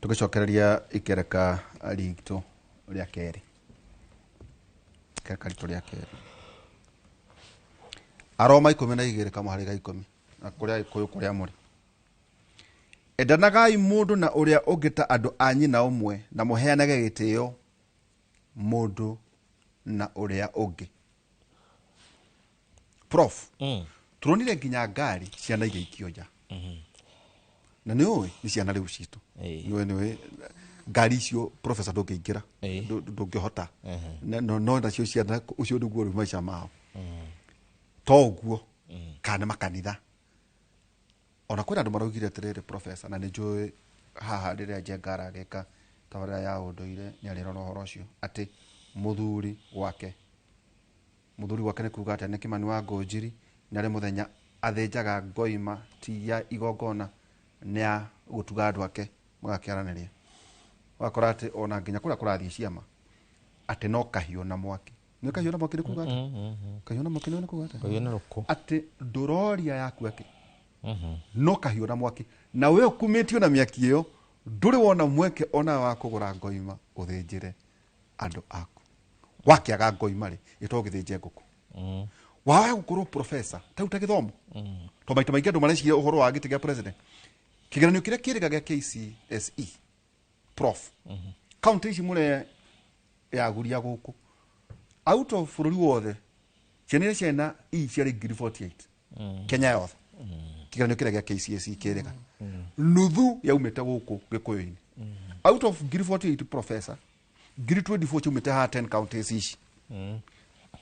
tugicokereria ikereka rigito ria keri ikereka rigito ria keri Aroma 12 kama harĩ ga 10 na kuria ikuyu kuria muri endanagai mundu na uria ungi ta andu anyi na umwe na muheanage gitio mundu na uria ungi Prof turonire nginya ngari ciana igaikio nja na niwe ni ciana riu citu niwe ngari cio professor ndũngĩingĩra ndũngĩhota no nacio ciana ucio nĩguo rĩu maica mao toguo kana makanitha ona kwĩna andũ maraugire atĩrĩrĩ professor na nĩnjũĩ haha rĩrĩa Njengara agĩka tabarĩra ya ũndũire nĩarĩrora ũhoro ũcio atĩ mũthuri wake nĩ kuga atĩ nĩ Kĩmani wa Ngũnjiri narĩ mũthenya athĩnjaga ngoima ti ya igongona nĩa gũtuga andũ ake magakĩaranĩria wakora atĩ ona nginya kũrĩa kũrathiĩ ciama atĩ no kahiũ na mwaki nĩ kahiũ na mwaki nĩ kuga atĩ kahiũ na mwaki nĩ kuga atĩ atĩ ndũroria yaku ake no kahiũ na mwaki na we ũkumĩtio na mĩaki ĩyo ndũrĩ wona mweke ona wa kũgũra ngoima ũthĩnjĩre andũ aku wakĩaga ngoima rĩ ĩtogĩthĩnje ngũkũ wawe gũkorwo professor tauta gĩthomo to maita maingĩ andũ mareciria ũhoro wa gĩtĩ gĩa president kĩgeranio kĩrĩa kĩrĩga gĩa KCSE prof county ici mũre yaguria gũkũ out of bũrũri wothe ciana ciarĩ 48 Kenya yothe kĩgeranio kĩrĩa gĩa KCSE kĩrĩga nuthu yaumĩte gũkũ gĩkũyũ-inĩ out of 48 professor 24 ciumĩte ha 10 counties ici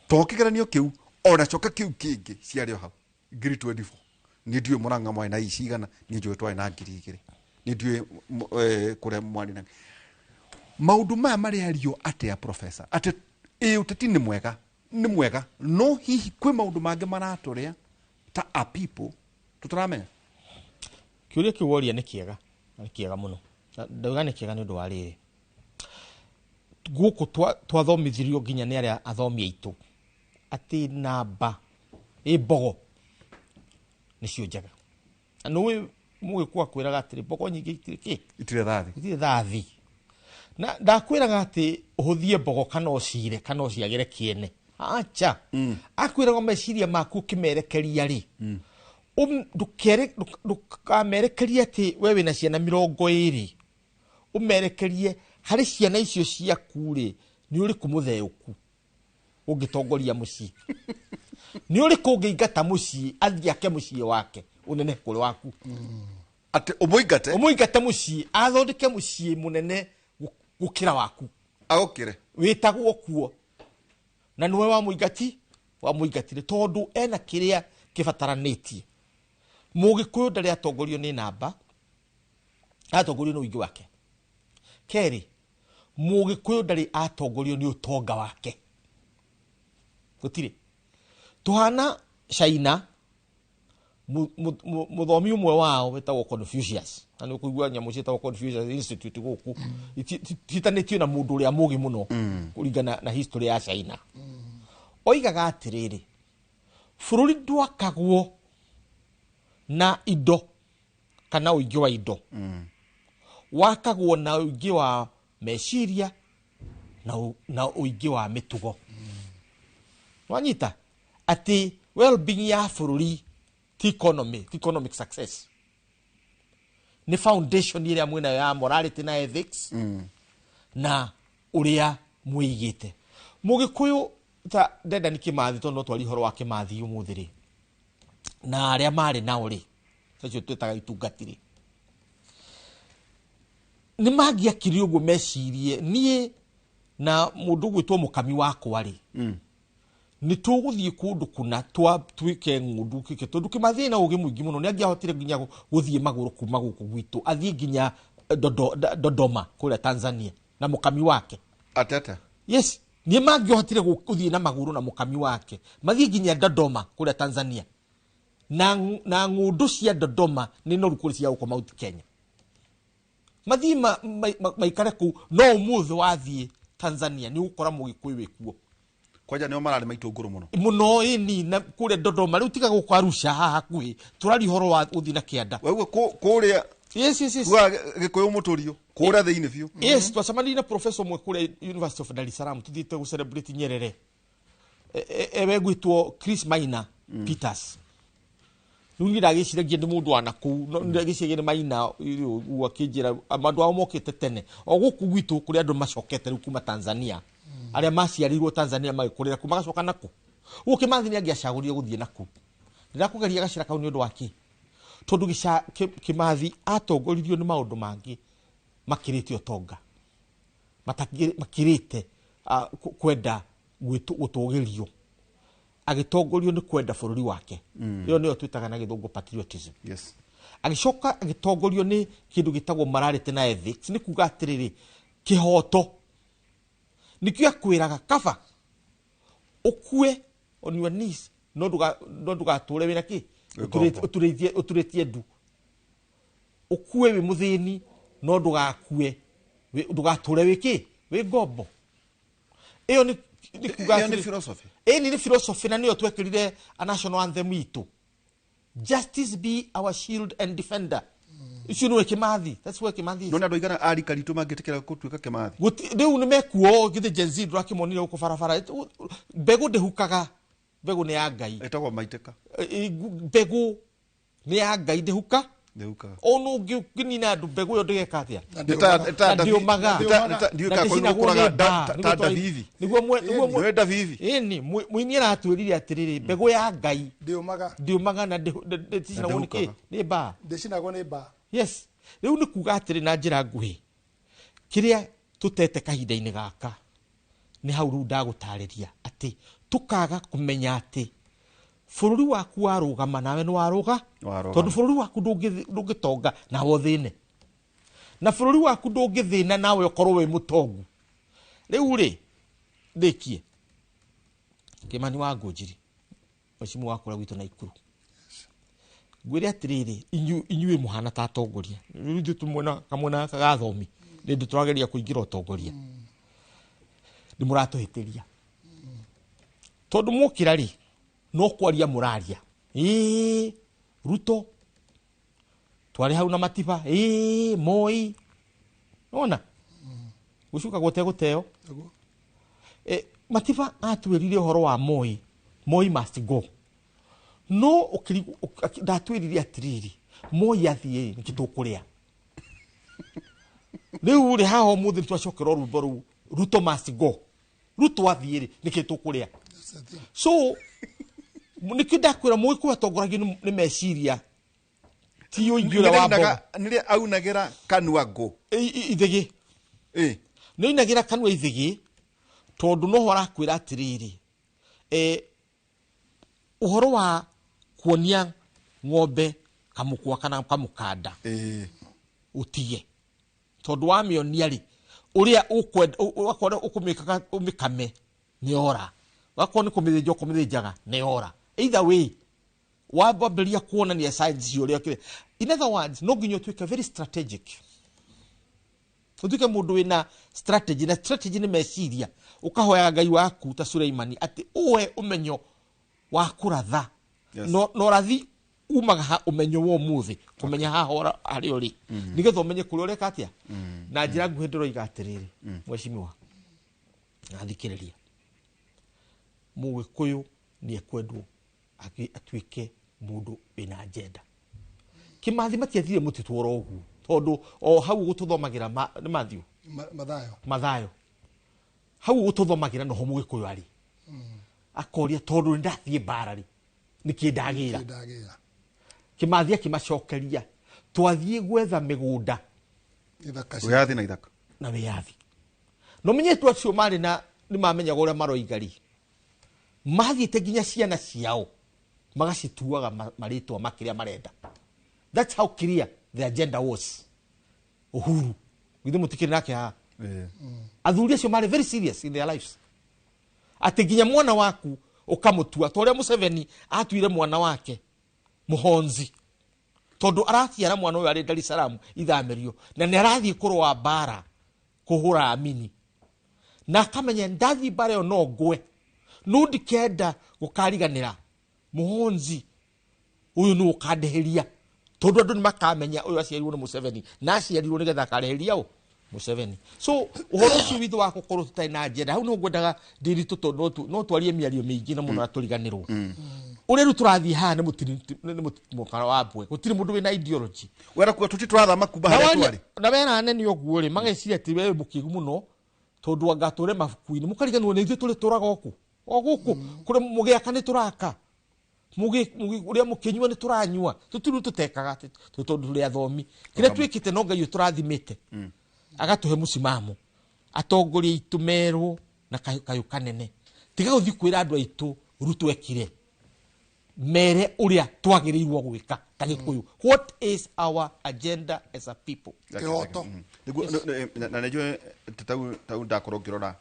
to kĩgeranio kĩu ona coka kiu kingi ciarĩ hau 24 ni ndiwe Murang'a mwa na icigana ni ndiwe twaĩ na 2,000 ni ndiwe kure mwani na maundu maya mariario atia professor ati uteti ni mwega no hihi kwi maundu mangi maraturia ta a people tutaramenya kiuria kiworia ni kiega muno ndauga ni kiega ni undu wa riri guku twathomithirio nginya ni aria athomi aitu ati namba bogo nicio njega no mugikwa kwiraga atiri bogo nyingi itire thathi na ndakwiraga ati uhuthie bogo kana ocire kana ociagire kiene acha akwiraga meciria maku kimerekeria ri ndukamerekeria ati wewe na ciana 20 umerekerie hari ciana icio ciaku ri ni uri kumutheuku ungitongoria mucii ni uri kungĩingata mucii athiake mucii wake unene kuri waku ati umuingate mucii athondeke mucii munene gukira waku agukire witagwo kuo na niwe wa muingatire tondu ena kiria kibataranitie Mugikuyu ndari atongorio ni namba atongorio ni uingi wake keri Mugikuyu ndari atongorio ni utonga wake gutire tuhana China muthomi umwe wao wetagwo Confucius ani kuigua nyamu cietagwo Confucius Institute guku titanitio na mundu uria mugi muno kuringana na history ya China oigaga atiriri bururi ndwakagwo na indo kana uingi wa indo wakagwo na uingi wa meciria na uingi wa mitugo wanyita ati well-being ya bururi ti economic success ni foundation ile amwe na ya morality na ethics na uria muigite Mugikuyu ta ndenda ni Kimathi to no twari horo wa Kimathi umuthiri na aria mari na uri tacio twetaga itungatiri ni magia kirio guo mecirie nie na mundu gwitwo mukami wakwa ri ni tuguthie kundu kuna twike ngundu kike tondu Kimathi na ugi muingi muno ni angiahotire nginya guthie maguru kuma guku gwitu athie nginya Dodoma kule Tanzania na mukami wake atata yes ni mangihotire guthie na maguru na mukami wake mathie nginya Dodoma kule Tanzania na ngundu cia Dodoma ni no rukuri cia uko Mount Kenya mathie maikare ku no umuthi wathie Tanzania ni ukora Mugikuyu wikuo kwaja nio marari maitu nguru muno ini na kure Dodoma riu tiga gukwa Arusha hakuhi turari horo wa uthi na kianda wewe kuria Yes. Kwa gikuyu muturio kura thiini biu. Yes, twacamanirie na professor mwe kule University of Dar es Salaam tuthiite gu celebrate Nyerere. Ewe gwitwo Chris Maina Peters. Nuni ndagiciragia ndi mundu ana ku ndagiciragia ni Maina u akinjira amandu ao mokite tene. O guku gwitu kuri andu macokete riu kuma Tanzania. Aria maciarirwo Tanzania magikurira ku magacoka naku. Ukimathi ni angiacagurie guthie naku. Ndirakugeria gacira kau ni undu waki. Tondu Kimathi atongoririo ni maundu mangi makirite otonga. Makirite kwenda gutugirio. Agitongorio ni kwenda bururi wake. Iyo niyo twitaga na githungu patriotism. Yes. Agicoka agitongorio ni kindu gitagwo morality na ethics, ni kuga atiriri kihoto. Nikio akwiraga kaba ukue on your knees no nduga tore wina ki uturetie ndu ukue wi muthini no ndugakue ndugatore wiki wi ngombo. Iyo ni kuga ni philosophy. Ni philosophy na niyo twekirire a national anthem itu. Justice be our shield and defender. Icio ni Kimathi. That's where Kimathi is. No ndu igana ari karitu mangitikira gutuika Kimathi. Riu ni mekuo githe Gen Z ndurakimonire uko farafara. Mbegu ndehukaga. Mbegu ni ya Ngai. Etagwo maiteka. Mbegu ni ya Ngai ndehuka. Ndehuka. Ono nginina andu mbegu yo ndegeka atia. Ndio maga. Ndio ka ko kuraga ta vivi. Niguo mwe Davivi. Ni muini aratwirire atiriri mbegu ya Ngai. Ndio maga na ndetinagwo ni ki? Ni ba. Ndecinagwo ni ba. Yes. Riu ni kuga atiri na njira nguhi. Kiria tutete kahinda-ini gaka ni hau ru ndagutariria ati tukaga kumenya ati bururi waku warugama nawe ni waruga tondu bururi waku ndungitonga nawe thine na bururi waku ndungithina nawe ukorwo wi mutongu. Riu ri ndikie Kimani wa Ngũnjiri mheshimiwa wakura gwitu na Ikuru ngwire atiriri inyuĩ muhana ta atongoria riu ithuĩ tumwena kamwena kagathomi nĩ ndĩ tũrageria kũingĩra ũtongoria nĩ mũratũhĩtĩria tondũ mũkĩra rĩ no kwaria mũraria Ruto twari hau na Matiba Moi ona gũcuka gũtegũteo Matiba atwĩrire ũhoro wa Moi must go. No ndatwĩrire atiriri Moi athie nikitukuria riu ri haho muthi twacokera rwimbo ru Ruto must go. Ruto athie nikitukuria so nikindakwira Moi kwa tongoragio ni meciria ti uingira wa bo nire aunagira kanua ngo ithigi no inagira kanua ithigi tondu no hora kwira atiriri uhoro wa kuonia ng'ombe kamukwa kana kamukanda utige tondu wa mionia ri uria ukwenda ukumikaga umikame ni ora wakoni kumithinjaga ni ora either way wabamberia kuonania signs uria kire. In other words no nginyo twike very strategic utuke mundu wina strategy na strategy ni meciria ukahoya Ngai waku ta Suleimani ati uwe umenyo wa kuratha. Yes. No rathi umaga ha umenyo wo muthi kumenya ha hora ari ori nigetho umenye kuri ore katia na njira nguhe ndiro igatiriri mweshimiwa athikiriria Mugikuyu ni ekwendwo atwike mundu ina agenda. Kimathi matiathire mutitu orogu tondu o hau gututhomagira ni Matthew Mathayo hau gututhomagira no ho Mugikuyu ari akoria tondu ndathie barari nikindagira Kimathi akimacokeria twathie gwetha migunda wiyathi na ithaka na wiyathi no menyetu acio mari na ni mamenya gore maroigari mathiite nginya ciana ciao magacituaga maritwa makiria marenda. That's how clear the agenda was. Uhuru githe mutikiri nake ha athuri acio mari very serious in their lives ati nginya mwana waku ukamutua toria Museveni atuire mwana wake muhonzi tondu arakiara mwana uyu ari Dar es Salaam ithamerio na ni arathie kurwa bara kuhura amini na akamenya ndathi bare no ngwe no ndikenda gukariganira muhonzi uyu ni ukandeheria tondu andu nimakamenya uyu aciarirwo ni Museveni na aciarirwo nigetha akareheria u Museveni. So uhoro ucio withu wa gukorwo tutai na agenda hau no ngwendaga ndiritu tondu no twarie miario mingi na muno aturiganirwo uri ru turathie ha ni mukara wa mbwe gutiri mundu wina ideology wera ku tuti turathama kuba haria twari na wena nene oguo ri mageciria ti we mukigu muno tondu angature mabuku-ini mukariganwo ni ithu turi turaga oku oguku kuri mugiaka ni turaka uria mukinyua ni turanyua tutiru tutekaga tondu turi athomi kire twikite no ngai turathimite agatuhe musimamo atongoria itu merwo na kayu kanene tiga guthi kwira andu aitu rutwekire mere uria twagirirwo gwika kagikuyu. What is our agenda as a people? Kioto na najua tau ndakorwo ngirora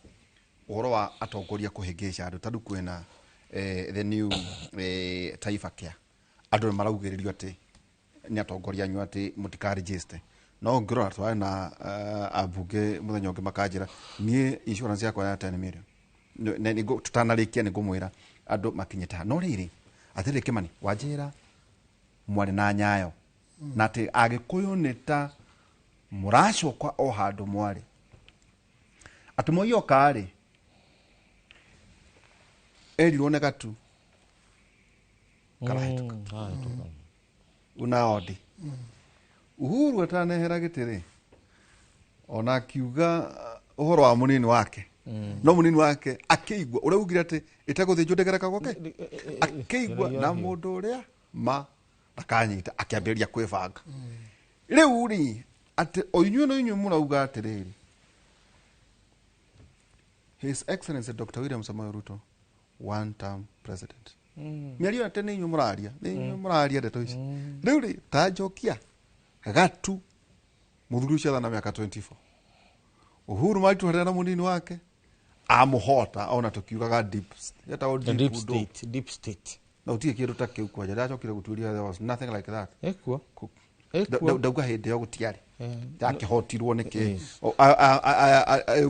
uhoro wa atongoria kuhingisha andu tandu kwena the new Taifa Care andu maraugiririo ati ni atongoria anyu ati mutika register no ngirora twa na abunge muthenya ungi makanjira nie insurance yakwa ya 10 million ne nigo tutanarikia nigumwira andu makinyita no riri atire Kimani wajira mwari na nyayo na ati agikuyu nita muracokwa o handu mwari ati moyo kari erirwo ne gatu karahituka unaodi Uhuru atanehera gitiri ona kiuga uhoro wa munini wake no munini wake akeigwa uraugire ati itaguthinjwo ndegereka gwake akeigwa na mundu uria ma akanyita akiambiria kwibanga riu ri ati oyunyu no yunyu murauga atiriri His Excellency Dr. William Samoei Ruto one term president miario ate ni yunyu muraria ndeto ici riu ri tajokia gatu muthuri ucio thana miaka 24 Uhuru maitu harena munini wake amuhota ona tukiugaga deep state na utie kindu ta kiu kwaja ndacokire guturia there was nothing like that ekuo ndauga hindi yo gutiari yakihotirwo niki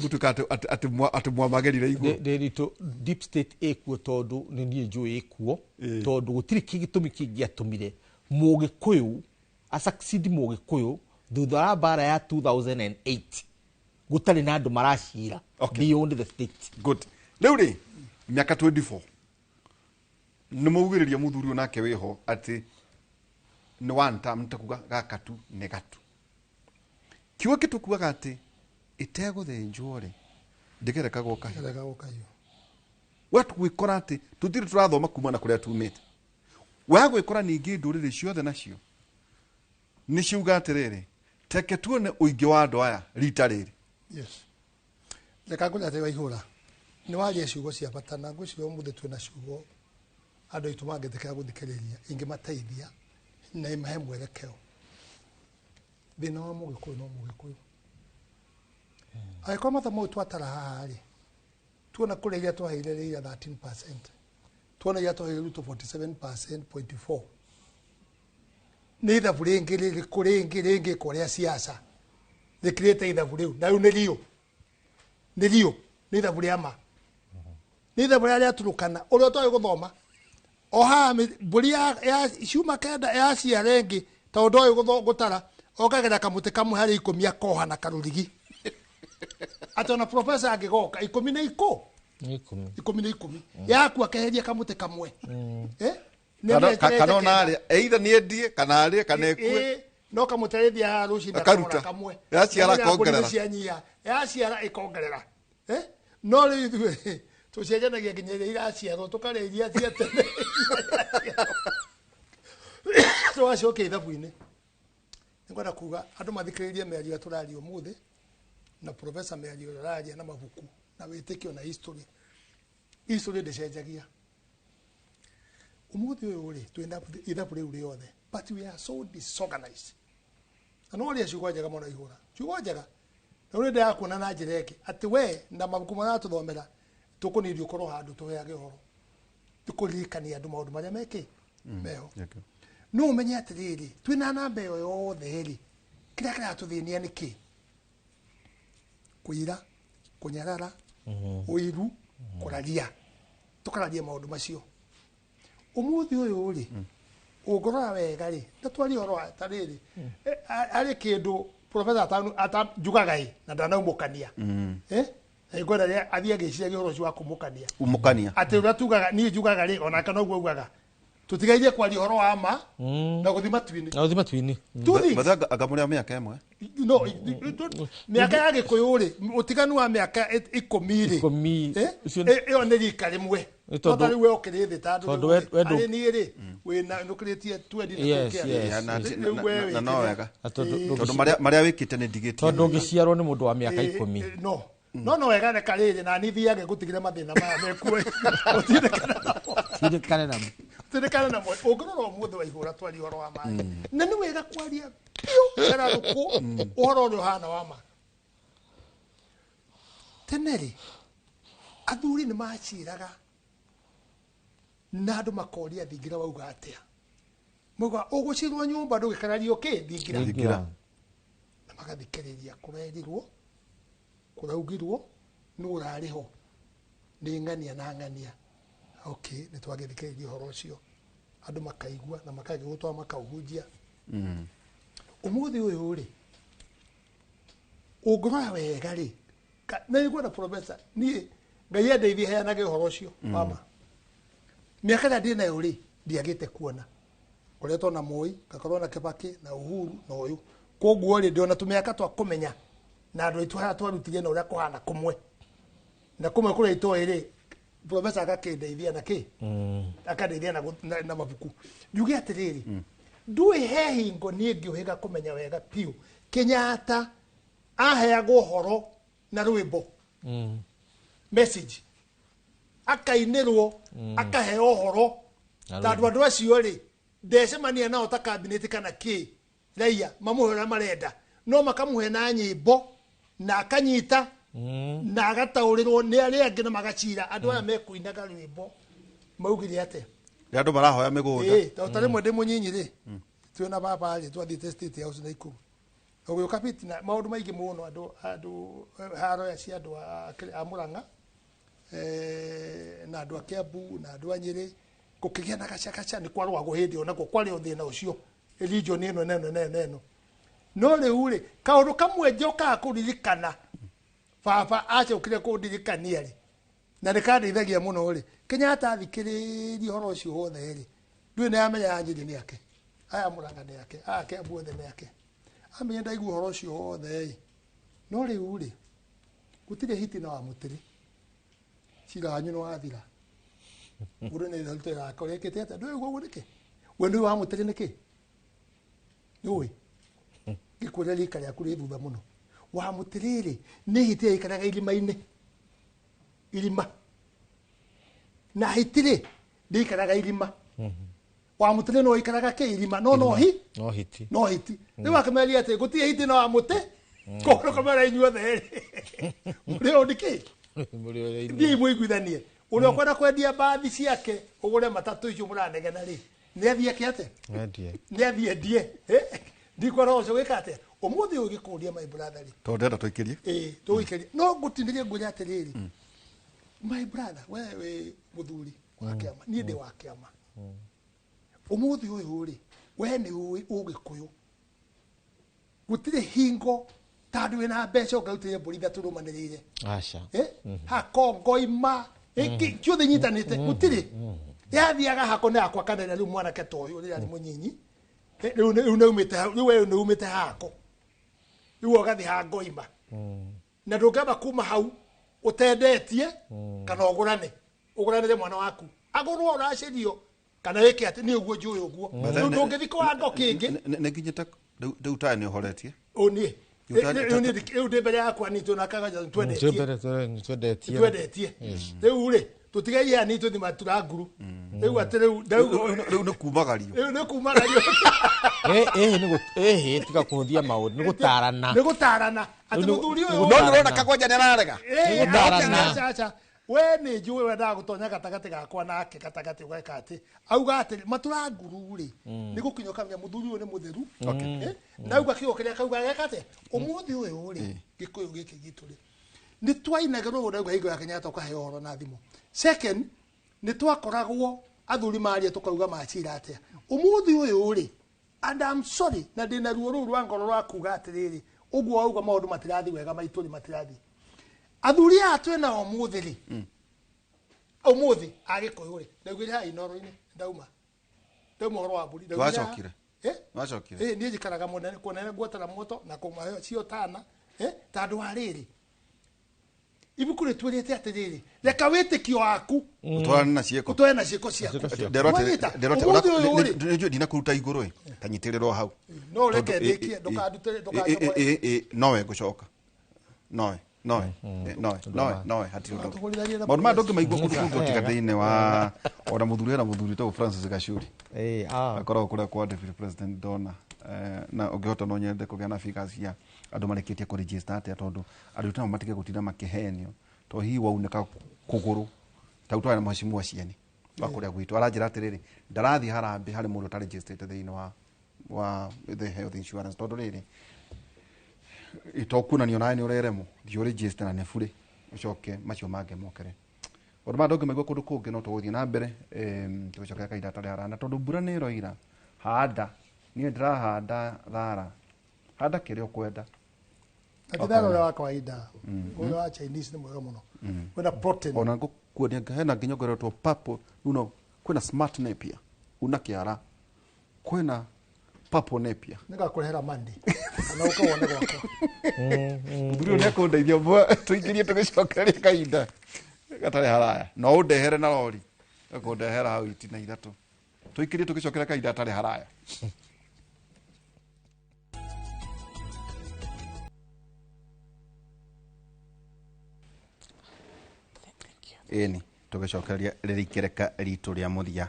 gutuka ati mwamagerire iguru derito deep state ekuo tondu ni nie njui ekuo tondu gutiri kigitumi kingiatumire mugikuyu a succeed mugikuyu thutha wa bara ya 2008 gutari na andu maracira beyond the state. Good. Riu ri miaka 24 nimugiriria muthuri onake wiho ati ni one time ntakuga gaka tu ne gatu kiwa kitukuga ati itego thenjwo ri ndigereka goka watu gwikora ati tutiri turathoma kuma na kuria tumite wa gwikora ningi ndurire ciothe nacio ni ciuga atiriri teke tuone uingi wa andu aya rita riri. Yes. Leka kuja te waihura ni waje ciugo cia bata na ngwicio muthe twina ciugo andu itu mangetekera guthikiriria ingi mateithia na imahe mwerekeo thina wa mugikuyu no mugikuyu aikoma thamo twatara hari tuona kule iria twaheire ira 13% tuona iria twaheire Ruto 47.4 ni ithabu ringi kuria siasa thikirite ithabu riu na riu ni rio ni ithabu ria ma ni ithabu ria turukana uria twae guthoma oha mburi ya ciuma kenda ya ciarengi tondu uyu gutara okagera kamuti kamwe hari 10 akoha na karurigi atona professor agigoka 10 na 10 yaku akeheria kamuti kamwe kanona ari either ni endie kana ari kana ekue no kamuterethia rucinda kamwe ya ciara kongerera ya ciara ikongerera no ri tucenjanagia nginya ira ciaro tukareria cia tene twacoke ithabu-ini ngwenda kuga andu mathikiririe meario turario muthe na professor meario raria na mabuku na witikio na history ndicenjagia umuthi uyu ri twina ithabu riu riothe but we are so disorganized ano ria ciugo njega mono ihura ciugo njega na uri ndia kuona na njira eke ati we na mabuku mara tuthomera tukunirio korwo handu tuheage horo tukuririkania andu maundu maria meke meho no umenye atiriri twina namba iyo yothe ri kiria kiratuthinia niki kuira kunyarara uiru kuraria tukararia maundu macio umuthi uyu ri ugorora wega ri ndatwari horo atariri ari kindu professor atanjugaga na ndanaumukania ngwenda ria athie agiciria horo cio akumukania ati uria tugaga ni njugaga ri ona kana uguo ugaga tutigaire kwari horo wa ma na guthima twini mathaga agamuria miaka imwe no miaka ya gikuyu ri utiganu wa miaka 10 ri iyo ni rika rimwe tondå we okire thä tandå ni rä wä nukritie na no wega tondå marä a wä kä te nä ndigä tondå ngä ciarwo nä må ndå wa mä aka 10 no wega reka rä rä na ni thiage gå tigire mathä na maya mekuo tindikane namo å ngä rora å må thä waihå ra twari horo wa maä na nä wega kwaria piå cararå kå å horo å rä å hana wa ma tene rä athuri nä maciraga na andå makoria thingira wauga atia muga ugucirwo nyumba ndugikarario ki thingira na magathikiriria kurerirwo kuraugirwo nurari ho ni ngania na ngania okay ni twagithikiriria horo ucio andå makaigua na makage gutwa makauhunjia umuthi uyu ri ungorora wega ri na igwa na professor ni ngai endeithie heanage horo ucio mama miaka na ndina yuri ndiagite kuona uretwo na Moi gakorwo na Kibaki na Uhuru na uyu koguo ri ndiona tumiaka twa kumenya na andu itu haya twarutire na uria kuhana kumwe na kumwe kuri ito iri professor akakindeithia na ki akandeithia na mabuku njuge atiriri ndui he hingo ni ngiuhiga kumenya wega piu Kenyatta aheagwo horo na rwimbo message akainirwo akaheo horo tandå acio rä ndecemania nao ta cabinet kana kä raia mamuhera marenda no makamuhe na nyimbo na akanyita na agataũrĩrwo nĩ arĩa angĩ na magacira andũ aya mekuinaga rwĩmbo maugire ate andũ marahoya mĩgũnda ta rĩmwe ndĩ mũnyinyi rĩ twĩna baba rĩ twathiĩte state house na Ikuru ũgĩũka biti na maũndũ maingĩ mũno andũ haro cia andũ a Mũrang'a na andå a Kiambu na andå a Nyeri gukigĩa na gacakaca nĩ kwarwagwo hĩndĩ o nakuo kwarĩ o thĩna ũcio region ĩno neno no rĩu rĩ kaũndũ kamwe njokaga kũririkana baba acokire kũndirikania rĩ na nĩkandeithagia mũno rĩ Kenyatta athikĩrĩrie ũhoro ũcio wothe rĩ ndũĩ nĩ amenya ya Nyeri nĩ ake aya Mũrang'a nĩ ake aya Kiambu othe nĩ ake amenya ndaigua ũhoro ũcio wothe no rĩu rĩ gũtirĩ hiti na wa mũtĩrĩ cira wanyu nĩ wathira mũndũ nĩ rutĩra akorekete atĩa ndũĩ guo nĩkĩ we nĩ wa mũtĩrĩ nĩkĩ nĩũĩ gĩkũrĩa rika rĩaku rĩ thutha mũno wa mũtĩrĩ nĩ hiti yaikaraga irima na hiti ndĩikaraga irima wa mũtĩrĩ no ikaraga kĩ irima no hiti rĩu akĩmeria atĩ gũtirĩ hiti na wa mũtĩ kũrũka mera inyuothe mũrĩ o nĩkĩ ndiĩ mũiguithanie ũrĩa ũkwenda kwendia mbathi ciake ũgũre matatũ icio mũranegena rĩ nĩ athiĩ ake nĩ athiĩ endie ndikwenda ũcio gwĩka atĩa ũmũthĩ ũyũ gĩkũria my brother rĩ tondũ ndenda tũikĩrie tũikĩrie no ngũtinĩrie ngũria atĩrĩrĩ my brother we mũthuri wa kĩama niĩ ndĩ wa kĩama ũmũthĩ ũyũ rĩ we nĩ ũĩ ũgĩkũyũ gũtirĩ hingo tandå wä na mbeca å ngarutä re mbå ri ithatå rå manä hakongoima ciothe nyitanä te gå tirä yathiaga hako nä akwa kanene rä u mwanake ta å yå rä rä arä må nyinyi rä u nä umä te hako rä u ogathi hangoima na ndå ngamba kuma hau å tendetie kana å gå ranä mwana waku agå rwo å racä rio kana wä kä atä nä å guo njå ä å guo rä u ndå ngä thikå wango kä ngä nä nginyä te rä u taä nä å horetie å niä rä u ndä mbere yakwa nitå nakagaja twendetie rä u rä tå tigaire ya nitå thima turanguru rä u atä rä u nä kumagario tiga kå hå thia maå ndå nä gå tarana atä må thuri å no nä rona kagwanja nä ararega we nä njå ä wendaga gå tonya gatagatä gakwa nake gatagatä ũgeka atä auga atä matå ranguru rä nä gå kinya å kamenya må thuri å yå nä må theru na auga kä o kä rä a kauga geka atä å må thä å yå rä gä kå yå gä kä gitå rä nä twainagä rwo nauga hingo ya Kenyatta å kaheo horo na thimå second nä twakoragwo athuri maria tå kauga macira atä umuthi uyu uri and I'm sorry na ndina ruo ruru rwa ngoro rwa kuga atiriri uguo auga maundu matirathi wega maituri matirathi athuri atwe na umuthi ri umuthi agikoyo ri ndagwire ha inoro-ini ndauma horo wa mburi twacokire twacokire niĩ njikaraga mũnene kuonene guotara moto na kũmahe cio tana tandũ wa rĩrĩ ibuku rĩtwĩrĩte atĩrĩrĩ reka wĩtĩkio waku utwarane na ciĩko nderwo ndinakũruta igũrũ tanyitĩrĩrwo hau no reke ndĩkie ndũkandute nowe ngũcoka nowe hatirĩ maũndũ maya ndũngĩmaigua kũndũ kũngĩ tiga thĩinĩ wa ona mũthuri tagwo Francis Gachuri akoragwo kũrĩa kwa deputy president Dona na ũngĩhota no nyende kũgĩa na figures cia andũ marĩkĩtie kũregister atĩa tondũ andũ tamo matige gũtinda makĩhenio to hihi waunĩka kũgũrũ ta utwara na mheshimiwa cieni wa kũrĩa gwitũ aranjĩra atĩrĩrĩ ndarathiĩ harambĩ harĩ mũndũ ũtaregistrĩte thĩinĩ wa the health insurance tondũ rĩrĩ itokunanio nawe nĩ ũreremwo thiĩ register na nĩ burĩ ũcoke macio mangĩ mokere ũndũ maya ndũngĩmaigua kũndũ kũngĩ no tũgũthiĩ na mbere tũgĩcokera kahinda gatarĩ harana tondũ mbura nĩ ĩroira handa niĩ ndĩrahanda thara handa kĩrĩa ũkwenda thara ũrĩa wa kawaida ũrĩa wa Chinese nĩ mwega mũno wĩna protein ona ngũkuonia hena nginya ũngeretwo purple uno kwĩna smart napier una kĩara kwĩna purple napier nĩgakũrehera Monday kana ũkawone gwakwa mũthuri nĩ akũndeithia tũingĩrie tũgĩcokeria kahinda gatarĩ haraya no ũndehere na rori akũndehera hau itina ithatũ tũingĩrie tũgĩcokeria kahinda gatarĩ haraya ĩni tũgĩcokeria rĩrĩ ikereka ritũ rĩa mũthia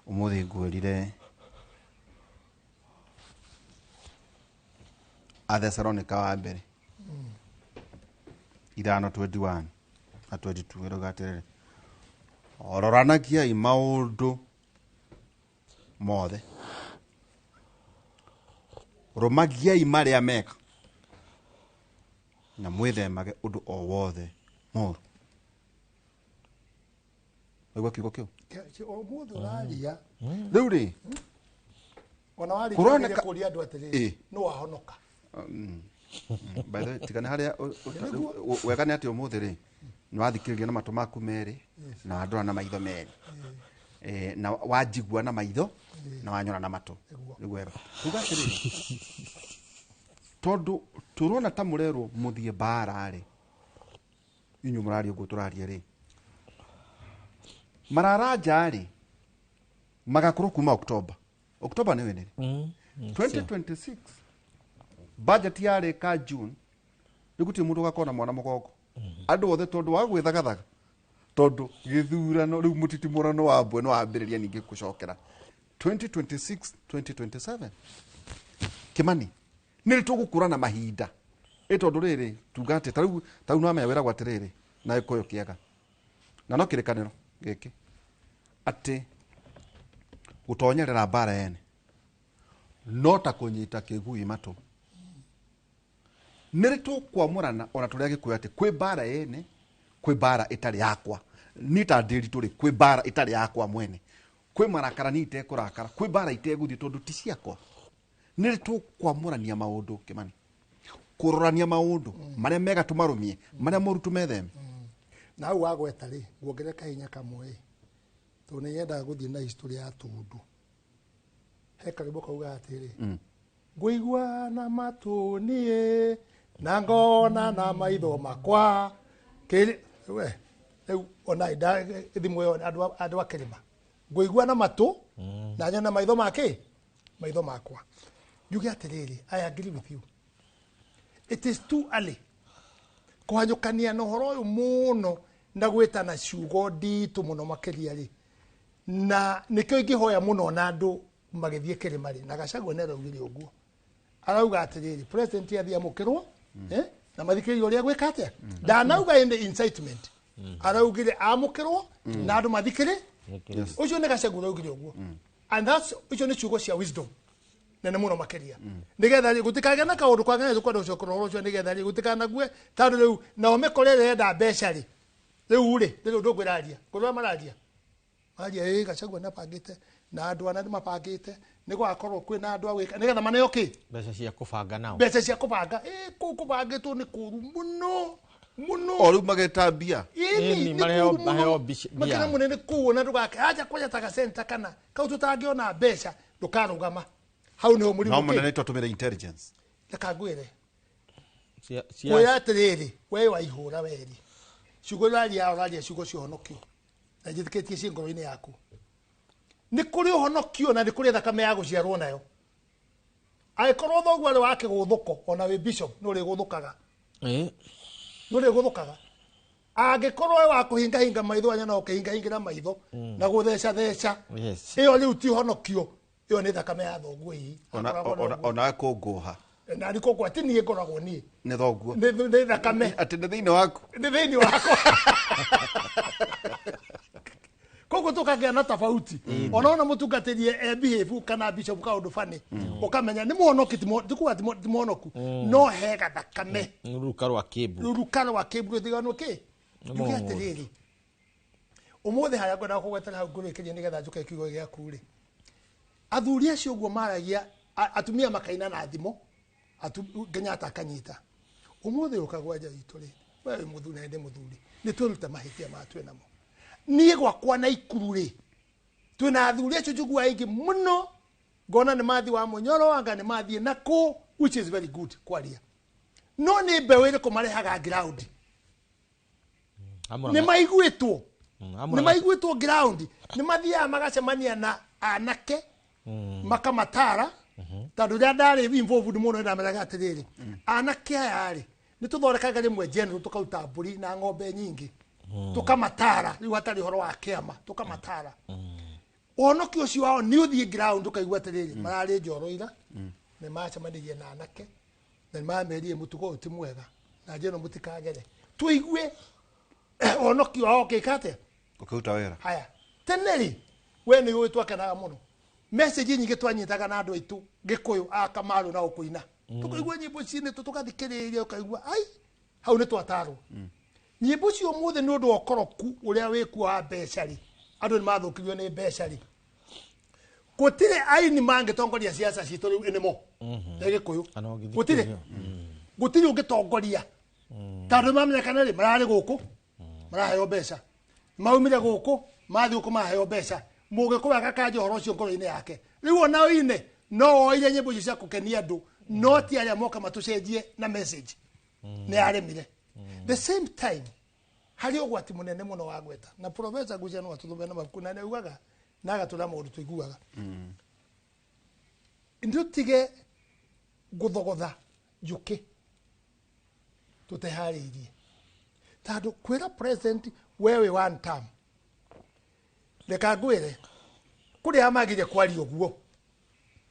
ũmũthĩ ngwĩrire Athesalonika wa mbere 5:21 na 22 ĩrauga atĩrĩrĩ ororanagiai maũndũ mothe rũmagiai marĩa mega na mwĩthemage ũndũ o wothe mũũru aigua kiugo kĩu mũndũ ũraria rĩu rĩ ona warĩkia kũria andũ atĩrĩrĩ nĩ wahonoka by the way tigana harĩa wega nĩ atĩ ũmũthĩ rĩ nĩ wathikĩrĩria na matũ maku merĩ na wandora na maitho merĩ na wanjigua na maitho na wanyona na matũ nĩguo wega tuga atĩrĩrĩ tondũ tũrona ta mũrerwo mũthiĩ mbara rĩ inyuĩ mũraria ũguo tũraria rĩ mararanja rĩ magakorwo kuma October nĩ wene 2026 budget yarĩka June nĩgũtirĩ mũndũ ũgakorwo na mwana mũgongo andũ othe tondũ wa gwĩthagathaga tondũ gĩthurano rĩu mũtitimũrano wa mbwe nĩ wambĩrĩria ningĩ gũcokera 2026 2027 Kimani nĩ tũgũkũrana mahinda tondũ rĩrĩ tuga atĩ tarĩu no amenya wĩragwo atĩrĩrĩ na gĩkũyũ kĩega na no kĩrĩkanĩro gĩkĩ atĩ gũtonyerera mbara yene no ta kũnyita kĩgui matũ nĩ tũkwamũrana ona tũrĩa gĩkũyũ atĩ kwĩ mbara yene kwĩ mbara ĩtarĩ yakwa ni ta ndĩri tũrĩ kwĩ mbara ĩtarĩ yakwa mwene kwĩ marakara ni itekũrakara kwĩ mbara itegũthiĩ tondũ ti ciakwa nĩ tũkwamũrania maũndũ Kimani kũrorania maũndũ marĩa mega tũmarũmie marĩa moru tũmetheme na hau wagweta rĩ nguongerera kahinya kamwe tondũ nĩ nyendaga gũthiĩ na history ya Tundu he karĩmbo kauga atĩrĩ ngũigua na matũ niĩ na ngona na maitho makwa rĩu ona thimũ ĩyo andũ a Kĩrĩma ngũigua na matũ na nyona maitho maitho makwa njuge atĩrĩrĩ I agree with you it is too early kũhanyũkania na ũhoro ũyũ mũno na gwĩtana ciugo nditũ mũno makĩria rĩ na nĩkĩo ingĩhoya mũno na andũ magĩthiĩ Kĩrĩma rĩ na Gachagua nĩ araugire ũguo arauga atĩrĩrĩ president athiĩ amũkĩrwo na mathikĩrĩrie ũrĩa gwĩka atĩa ndanauga ĩndĩ incitement araugire amũkĩrwo na andũ mathikĩrĩ ũcio nĩ Gachagua araugire ũguo and that's ũcio nĩ ciugo cia wisdom nene mũno makĩria nĩgetha gũtikagĩa na kaũndũ kwagana kwenda ũcokoro ũcio nĩgetha gũtikanague tondũ rĩu nao mĩkorere yenda mbeca rĩu ndũngĩraria kũrĩa mararia Gachagua nĩabangĩte na andũ ana nĩmabangĩte nĩ gwakorwo kwĩna andũ agwĩka nĩgetha maneo kĩ mbeca cia kũbanga nao mbeca cia kũbanga kũu kũbangĩtwo nĩ kũru mũno o rĩu mageta mbia makĩra mũnene kũu na ndũgake aja kwaja taka center kana kau tũtangĩona mbeca ndũkarũgama hau nĩho mũrimũ no mũnene twatũmĩra intelligence reka ngwĩre kuoya atĩrĩrĩ we waihũra weri ciugo ũraria ciugo cia ũhonokio na njĩtĩkĩtie ciĩ ngoro-inĩ yaku nĩ kũrĩ ũhonokio na nĩ kũrĩ thakame ya gũciarwo nayo angĩkorwo thoguo arĩ wa kĩgũthũko ona wĩ bishop nĩ ũrĩgũthũkaga angĩkorwo wa kũhingahinga maitho anya no ũkĩhingahingĩra maitho na gũtheca ĩyo rĩu ti ũhonokio ĩyo nĩ thakame ya thoguo hii ona kũngũha na nĩ kũngũha ti niĩ ngoragwo niĩ nĩ thoguo nĩ thakame atĩ nĩ thĩinĩ waku koguo tũkagĩa na tofauti ona mũtungatĩrie behave kana bishop kaũndũ bani ũkamenya nĩ mũhonoki tikuga ti mũhonoku no hega thakame ruruka rwa kĩburu thigano kĩ njuge atĩrĩrĩ ũmũthĩ harĩa ngwenda kũgwetera hau ngũrĩkĩria nĩgetha njũke kiugo gĩaku rĩ athuri acio ũguo maragia atumia makaina na thimo Kenyatta akanyita ũmũthĩ ũkagwa nja witũ rĩ we mũthuri na ndĩ mũthuri nĩ twĩruta mahĩtia matwe namo niĩ gwakwa na ikuru rĩ twĩna athuri acio njugua aingĩ mũno ngona nĩ mathi wa Munyoro anga nĩ mathiĩ nakũ which is very good kwaria no nĩ mbeũ ĩrĩkũ marehaga ground nĩ maiguĩtwo ground nĩ mathiaga magacemania na anake makamatara tondũ rĩrĩa ndarĩ involved mũno ndameraga atĩrĩrĩ anake aya rĩ nĩ tũthondekaga rĩmwe general tũkaruta mbũri na ng'ombe nyingĩ tukamatara rĩu hatarĩ ũhoro wa kĩama tukamatara ũhonokio ũcio wao nĩ ũthiĩ ground ũkaigua atĩrĩrĩ mararĩ njoro ira nĩ macemanirie na anake na nĩ mamerie mũtugo ũyũ ti mwega na njĩra mũtikagere tũigue ũhonokio wao ũkĩka atĩa ũkĩruta wĩra haya tene rĩ we nĩ ũĩ twakenaga mũno message nyingĩ twanyitaga na andũ aitũ Gĩkũyũ Kamaru na ũkũina tũkaigua nyĩmbo cinĩ tũgathikĩrĩria ũkaigua ai hau nĩ twatarwo nyĩmbo cio mũthĩ nĩ ũndũ wa ũkoroku ũrĩa wĩkuo wa mbeca rĩ andũ nĩ mathũkirio nĩ mbeca rĩ gũtirĩ aini mangĩtongoria siasa citũ rĩu nĩmo na Gĩkũyũ gũtirĩ ũngĩtongoria tondũ mamenyekana rĩ mararĩ gũkũ maraheo mbeca maumire gũkũ mathi gũkũ maheo mbeca Mũgĩkũyũ agakanja ũhoro ũcio ngoro-inĩ yake rĩu ona oine no oire nyĩmbo icio cia gũkenia andũ no ti arĩa moka matũcenjie na message nĩ aremire the same time harĩ ũgwati mũnene mũno wa gweta na professor Gucia no atũthome na mabuku na neugaga na agatũra maũndũ tũiguaga ndutige gũthogotha njũkĩ tũteharĩirie tondũ kwĩra president wewe one term reka ngwĩre kũrĩa magire kwaria ũguo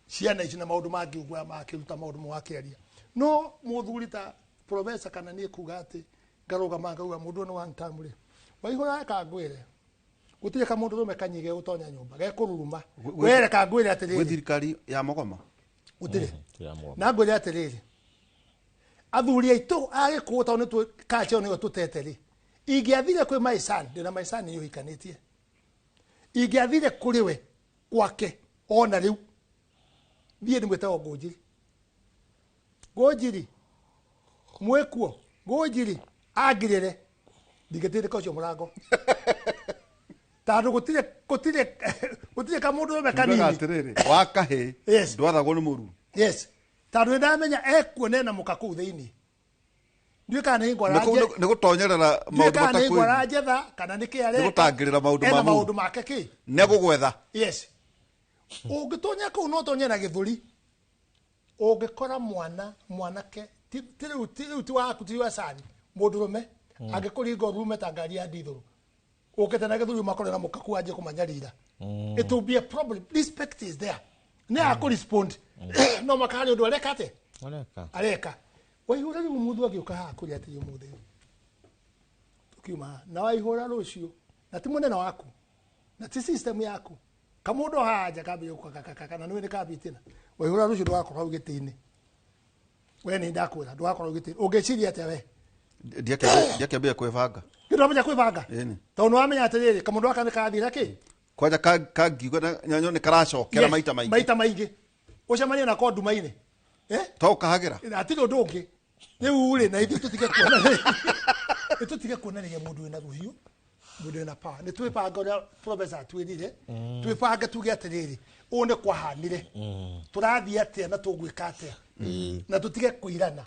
ciana ici na maũndũ mangĩ ũguo makĩruta maũndũ mwakĩaria no mũthuri ta professor kana niĩ kuga atĩ ngarũgama ngauga mũndũ nĩ one term rĩ waihũra reka ngwĩre gũtirĩ kamũndũ rũme kanyige gũtonya nyũmba gekũruruma we reka ngwĩre atĩrĩrĩ gwĩ thirikari ya Mogoma gũtirĩ na ngwĩre atĩrĩrĩ athuri aitũ agĩkũũ tondũ nĩ kacio nĩyo tũtete rĩ ingĩathire kwĩ maicani ndĩna maicani nĩ ũhikanĩtie ingĩathire kũrĩ we gwake ona rĩu thiĩ ndĩmwĩtagwo Ngũnjiri mwĩkuo Ngũnjiri angirĩre ndingĩtĩrĩka ũcio mũrango tondũ gũtirĩ kamũndũ rũme kanini wa kahĩ ndwathagwo nĩ mũru tondũ nĩndamenya ekuona na mũka kũu thĩinĩ nĩ gũtonyerera maũndũ matakũĩra njetha kana nĩ kĩareka gũtangĩrĩra maũndũ make kĩ nĩ gũgwetha ũngĩtonya kũu no tonye na gĩthũri ũngĩkora mwanake rĩu ti waku ti wa cani mũndũ rũme angĩkũringa rume ta ngari ya ndithũrũ ũkĩte na gĩthũri makorwo na mũka kwanjie kũmanyarira it will be a problem respect is there nĩ akũrespond no makari ũndũ areka atĩ areka waihũra rĩu mũndũ agĩũka haha kũrĩa atĩ ũmũthĩ tukiuma na waihũra rũciũ na ti mũnene waku na ti system yaku kamũndũ haja kambe kana nĩ kambe tena waihũra rũciũ ndwakorwo hau gĩtĩ-inĩ we nĩ ndakwĩra ndwakorwo gĩtĩ ũngĩciria atĩa we ndiakĩambia kwĩbanga ndamenya kwĩbanga tondũ nĩ wamenya atĩrĩrĩ kamũndũ aka nĩ kathira kĩ kwaja kagiuga nyanyo nĩ karacokera maita maingi ucemanie na ko nduma-inĩ to kahagira atirĩ ũndũ ũngĩ rĩu rĩ na ithuĩ tũtige kuonanagia mũndũ wĩna rũhiũ mũndũ wĩna power nĩ twĩbanga ũrĩa professor atwĩrire twĩbange tuge atĩrĩrĩ ũũ nĩ kwahanire tũrathiĩ atĩa na tũgwĩka atĩa na tũtige kũirana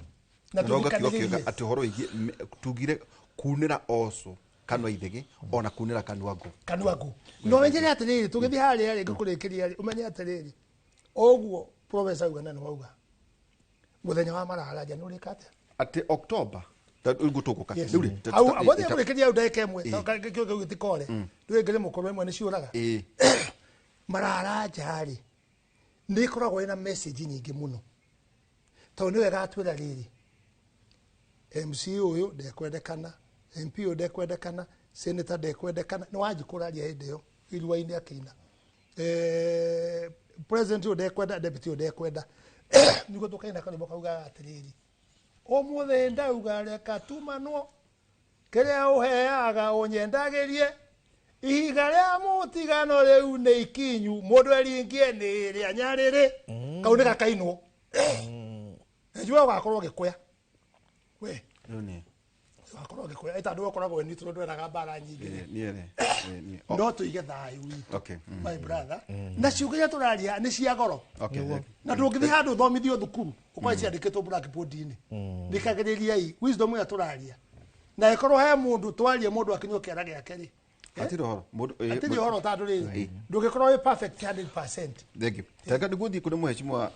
na tũthikanirie atĩ ũhoro wĩgiĩ tugire kunĩra oco kanwa ithegi ona kunĩra kanuangu no wenjere atĩrĩrĩ tũgĩthiĩ harĩa rĩngĩ kũrĩkĩria ũmenye atĩrĩrĩ ũguo professor Uganda nĩ wauga muthenya wa mararaja nĩ ũrĩka atĩa atĩ October ugu tuguka rĩu au abothe kũrĩkĩria au ndagĩka ĩmwe kĩu gĩtikore rĩu ngĩrĩ mũkorwo ĩmwe nĩ ciũraga mararaja rĩ nĩ ikoragwo ĩna message nyingĩ mũno tondũ nĩ wega atwĩra rĩrĩ MC ũyũ ndekwendekana MP ũyũ ndekwendekana senator ndekwendekana nĩ wanji kũraria hĩndĩ ĩyo irua-inĩ akĩina president ũyũ ndekwenda deputy ũyũ ndekwenda nĩguo tũkaina karĩmbo kauga atĩrĩrĩ ũmũthĩ ndauga reka tumanwo kĩrĩa ũheaga ũnyendagĩrie ihiga rĩa mũtigano rĩu nĩ ikinyu mũndũ eringie nĩ rĩa nyarĩrĩ kau nĩ gakainwo njua ũgakorwo gĩkũya we wakorwo gĩkũya ĩta andũ wakoragwo nĩ tũndũ ndweraga mbara nyingĩ no tũige thayũ witũ my brother na ciugo iria tũraria nĩ cia goro na ndũngĩthiĩ handũ thomithio thukuru ũkorwo ciandĩkĩtwo blackboard-inĩ thikagĩrĩriai wisdom ĩrĩa tũraria na ĩkorwo he mũndũ twarie mũndũ akinywo kĩara gĩake rĩ atirĩ ũhoro tandũ rĩrĩ ndũngĩkorwo wĩ perfect 100%. Thank you. Tega nĩguo kũrĩ mheshimiwa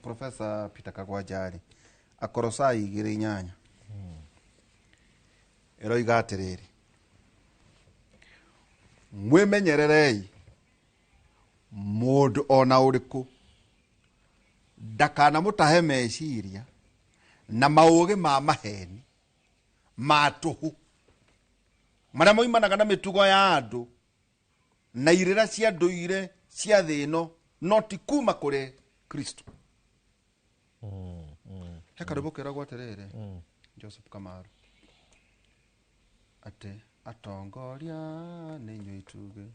Professor Peter Kagwajari akorosa 2-8 eroiga atĩrĩrĩ mwĩmenyererei mũndũ ona ũrĩkũ ndakanamũtahe meciria na maũgĩ ma maheni ma tũhũ marĩa moimanaga na mĩtugo ya andũ na irĩra cia ndũire cia thĩ ĩno no ti kuma kũrĩ Kristo. He karĩmbo keragwo atĩrĩrĩ Joseph Kamaru atĩ atongoria nĩ inyuĩ ituge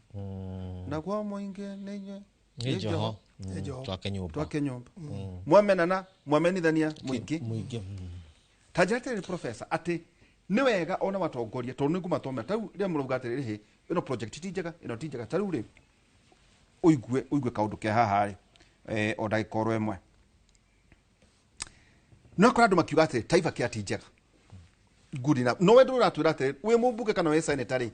naguo mũingĩ nĩ inyuĩ twake nyũmba mwamenana mwamenithania mũingĩ ta njĩra atĩrĩrĩ professor atĩ nĩ wega ona matongoria tondũ nĩ ngumatomera ta rĩu rĩrĩa mũrauga atĩrĩrĩ hĩ ĩno project ti njega ĩno ti njega ta rĩu rĩ ũigue kaũndũ ke haha rĩ o ndagĩka oro ĩmwe no kora andũ makiuga atĩrĩ taifa kĩa ti njega good enough no wendo ũratwĩra atĩrĩ wĩ mũmbunge kana wĩ senator rĩ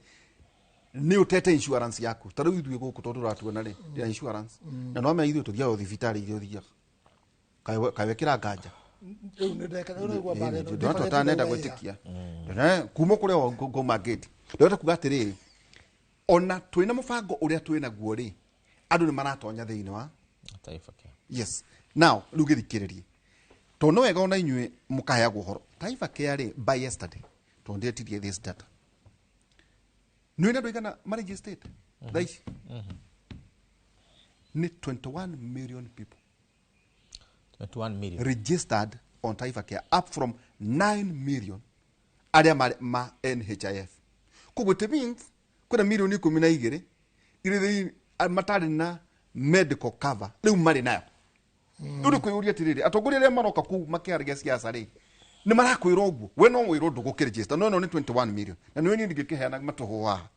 nĩ ũtete insurance yaku ta rĩu ithuĩ gũkũ tondũ ũratuona rĩ ya insurance na no amenya ithuĩ tũthiaga thibitarĩ iria ũthiaga kaĩ wekĩra nganja nenda gwĩtĩkia kuma kũrĩa ngoma gate ndĩrenda kuga atĩrĩrĩ ona twĩna mũbango ũrĩa twĩnaguo rĩ andũ nĩ maratonya thĩinĩ wa taifa kĩa yes now rĩu gĩthikĩrĩrie tondũ no wega ona inyuĩ mũkaheagwo ũhoro taifa kĩa rĩ by yesterday tondũ ndĩretirie this data nĩ wĩna andũ aigana maregistrate thaa ici ni 21 million people 21 million registered on taifa care up from 9 million arĩa ma NHIF koguo it means kuna milioni 12 irĩ matarĩ na medical cover rĩu marĩ nayo rĩu kwĩyũria atĩrĩrĩ atongoria arĩa maroka kuu makĩaragia siasa rĩ nĩ marakwĩrwo ũguo we no wĩrwo ndũgũkĩregister no nĩ 21 million na nĩ wĩni ndingĩkĩheana matũhũ haha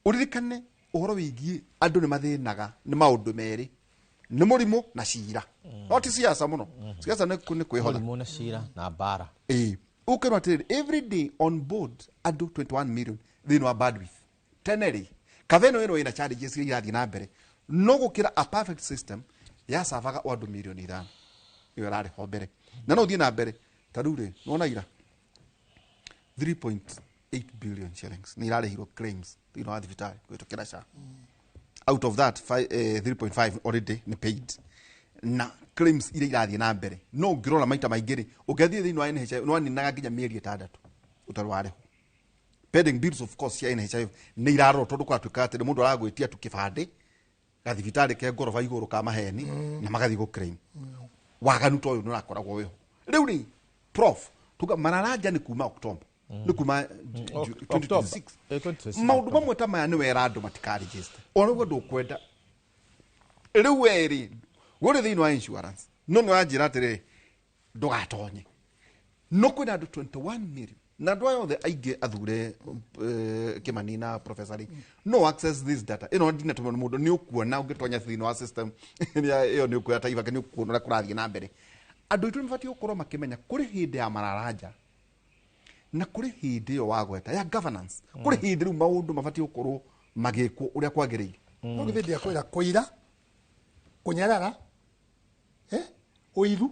ũririkane ũhoro wĩgiĩ andũ nĩ mathĩnaga nĩ maũndũ merĩ nĩ mũrimũ na ciira no ti siasa mũno siasa nĩ kwĩhola mũrimũ na ciira na mbara ũkĩrwo atĩrĩrĩ every day on board andũ 21 million thĩinĩ wa bandwidth teneri kaveno ĩno ĩna challenges iria irathiĩ na mbere no gũkĩra a perfect system ya savaga andũ milioni 5 iyo rarĩ ho mbere na no thiĩ na mbere ta rĩu rĩ nona ira 3.8 billion shillings nĩ irarĩhirwo claims thĩinĩ wa thibitarĩ kũhĩtũkĩra SHA out of that 3.5 already ni paid na claims iria irathiĩ na mbere no ngĩrora maita maingĩ rĩ ũngĩathiĩ thĩinĩ wa NHIF no aninaga nginya mĩeri 6 ũtarĩ warĩho pending bills of course cia NHIF nĩ irarorwo tondũ kwatuĩka atĩ mũndũ aragwĩtia tu kĩbandĩ gathibitarĩ ke ngoroba igũrũ ka maheni na magathiĩ gũ claim waganu to ũyũ nĩ ũrakoragwo wĩho rĩu rĩ prof tuga mararanja nĩ kuma October nĩ kuma 2026 maũndũ mamwe ta maya nĩ wera andũ matikaregister ona ũguo ndũkwenda rĩu weri gũrĩ thĩinĩ wa insurance no nĩ wanjĩra atĩrĩ ndũgatonye no kwĩna andũ 21 million na andũ aya othe aingĩ athure Kĩmani na Professor no access this data ĩno ndinatũma mũndũ nĩ ũkuona ũngĩtonya thĩinĩ wa system ĩyo nĩ ũkuoya Taifa nĩ ũkuona ũrĩa kũrathiĩ na mbere andũ aitũ nĩmabatie gũkorwo makĩmenya kũrĩ hĩndĩ ya mararanja na kũrĩ hĩndĩ ĩyo wagweta ya governance kũrĩ hĩndĩ rĩu maũndũ mabatie gũkorwo magĩkwo ũrĩa kwagĩrĩire no nĩ hĩndĩ ya kũira kũnyarara ũiru